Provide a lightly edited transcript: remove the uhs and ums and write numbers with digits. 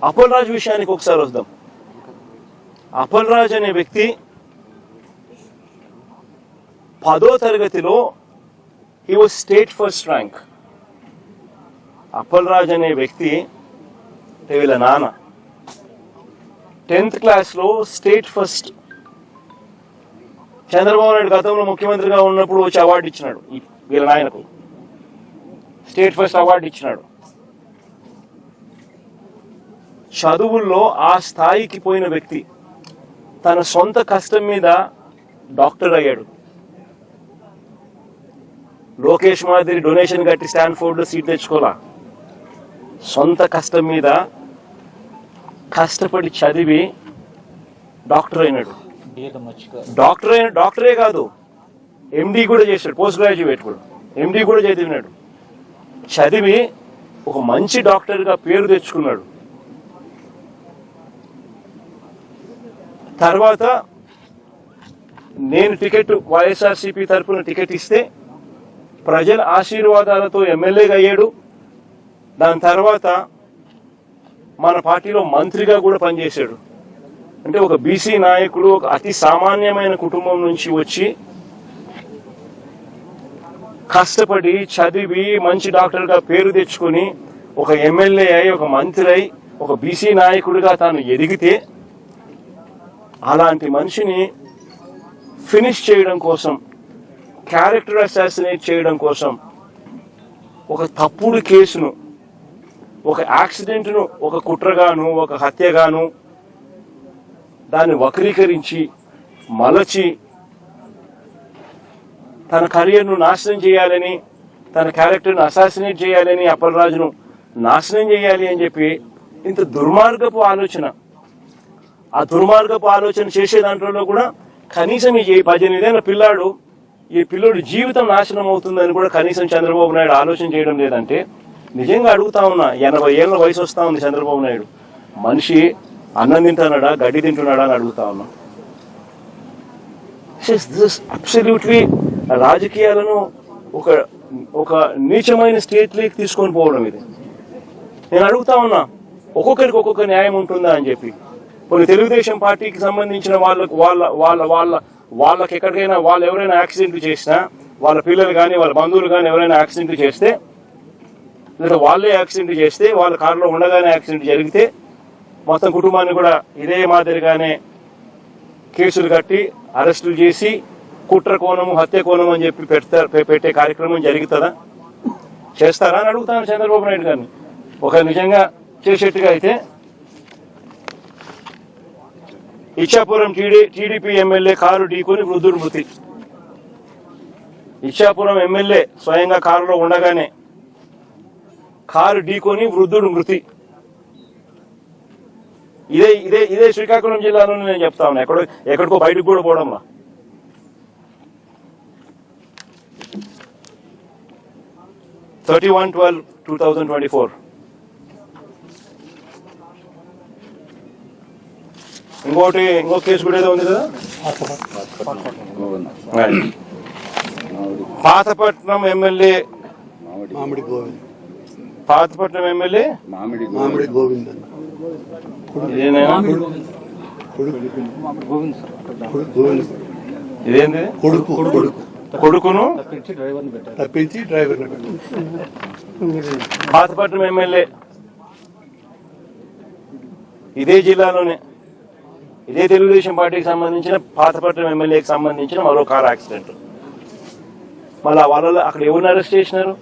అప్పల్ రాజు విషయానికి ఒకసారి వద్దాం. అప్పల్ రాజు అనే వ్యక్తి 10వ తరగతిలో he was state first rank. Appal Raju అనే వ్యక్తి వీళ్ళ నాన్న 10th క్లాస్లో స్టేట్ ఫస్ట్. చంద్రబాబు నాయుడు గతంలో ముఖ్యమంత్రిగా ఉన్నప్పుడు వచ్చి అవార్డు ఇచ్చినాడు వీళ్ళ నాయనకు, స్టేట్ ఫస్ట్ అవార్డు ఇచ్చినాడు. చదువుల్లో ఆ స్థాయికి పోయిన వ్యక్తి తన సొంత కష్టం మీద డాక్టర్ అయ్యాడు. లోకేష్ మాదిరి డొనేషన్ కట్టి స్టాన్ఫోర్డ్ లో సీట్ తెచ్చుకోలా, సొంత కష్టం మీద కష్టపడి చదివి డాక్టర్ అయినాడు. డాక్టరే కాదు, ఎండి కూడా చేశాడు, పోస్ట్ గ్రాడ్యుయేట్ కూడా, ఎండి కూడా చదివినాడు. చదివి ఒక మంచి డాక్టర్గా పేరు తెచ్చుకున్నాడు. తర్వాత నేను టికెట్ వైఎస్ఆర్సీపీ తరఫున టికెట్ ఇస్తే ప్రజల ఆశీర్వాదాలతో ఎమ్మెల్యేగా అయ్యాడు. దాని తర్వాత మన పార్టీలో మంత్రిగా కూడా పనిచేశాడు. అంటే ఒక బీసీ నాయకుడు, ఒక అతి సామాన్యమైన కుటుంబం నుంచి వచ్చి కష్టపడి చదివి మంచి డాక్టర్గా పేరు తెచ్చుకొని ఒక ఎమ్మెల్యే అయి ఒక మంత్రి అయి ఒక బీసీ నాయకుడిగా తాను ఎదిగితే అలాంటి మనిషిని ఫినిష్ చేయడం కోసం, క్యారెక్టర్ అసాసినేట్ చేయడం కోసం ఒక తప్పుడు కేసును, ఒక యాక్సిడెంట్ను ఒక కుట్రగాను ఒక హత్యగాను దాన్ని వక్రీకరించి మలచి తన కెరియర్ను నాశనం చేయాలని, తన క్యారెక్టర్ను అసాసినేట్ చేయాలని, అప్పల్ రాజును నాశనం చేయాలి అని చెప్పి ఇంత దుర్మార్గపు ఆలోచన, ఆ దుర్మార్గపు ఆలోచన చేసే దాంట్లో కూడా కనీసం ఈ 18 ఏళ్ల పిల్లాడు, ఈ పిల్లోడి జీవితం నాశనం అవుతుందని కూడా కనీసం చంద్రబాబు నాయుడు ఆలోచన చేయడం లేదంటే నిజంగా అడుగుతా ఉన్నా. 80 ఏళ్ల వయసు వస్తా ఉంది చంద్రబాబు నాయుడు, మనిషి అన్నం తింటున్నాడా గడ్డి తింటున్నాడా అని అడుగుతా ఉన్నా. అబ్సల్యూట్లీ రాజకీయాలను ఒక నీచమైన స్టేట్లోకి తీసుకొని పోవడం ఇది. నేను అడుగుతా ఉన్నా, ఒక్కొక్కరికి ఒక్కొక్క న్యాయం ఉంటుందా అని చెప్పి. కొన్ని తెలుగుదేశం పార్టీకి సంబంధించిన వాళ్ళకి ఎక్కడికైనా వాళ్ళు ఎవరైనా యాక్సిడెంట్లు చేసినా, వాళ్ళ పిల్లలు కానీ వాళ్ళ బంధువులు కానీ ఎవరైనా యాక్సిడెంట్లు చేస్తే, లేదా వాళ్ళే యాక్సిడెంట్ చేస్తే, వాళ్ళ కారులో ఉండగానే యాక్సిడెంట్ జరిగితే మొత్తం కుటుంబాన్ని కూడా ఇదే మాదిరిగానే కేసులు కట్టి అరెస్టులు చేసి కుట్ర కోణము హత్య కోణం అని చెప్పి పెట్టే కార్యక్రమం జరుగుతుందా? చేస్తారా అని అడుగుతాను చంద్రబాబు నాయుడు గారిని. ఒక నిజంగా చేసేట్టుగా అయితే ఇచ్చాపురం టీడీపీ ఎమ్మెల్యే కారు ఢీకొని వృద్ధుడు మృతి. ఇచ్చాపురం ఎమ్మెల్యే స్వయంగా కారులో ఉండగానే కారు ఢీకొని వృద్ధుడు మృతి. ఇదే శ్రీకాకుళం జిల్లాలోనే నేను చెప్తా ఉన్నా, ఎక్కడికో బయటకు కూడా పోవడంలా. (31/12/2024). ఇంకో కేసు కూడా ఏదో ఉంది కదా, పాతపట్నం ఎమ్మెల్యే మామిడి గోవింద్ ఇదేంది కొడుకును తప్పించి డ్రైవర్. పాతపట్నం ఎమ్మెల్యే ఇదే జిల్లాలోనే, ఇదే తెలుగుదేశం పార్టీకి సంబంధించిన పాతపట్నం ఎమ్మెల్యేకి సంబంధించిన మరో కార్ యాక్సిడెంట్. మళ్ళీ వాళ్ళలో అక్కడ ఎవరిని అరెస్ట్ చేసినారు?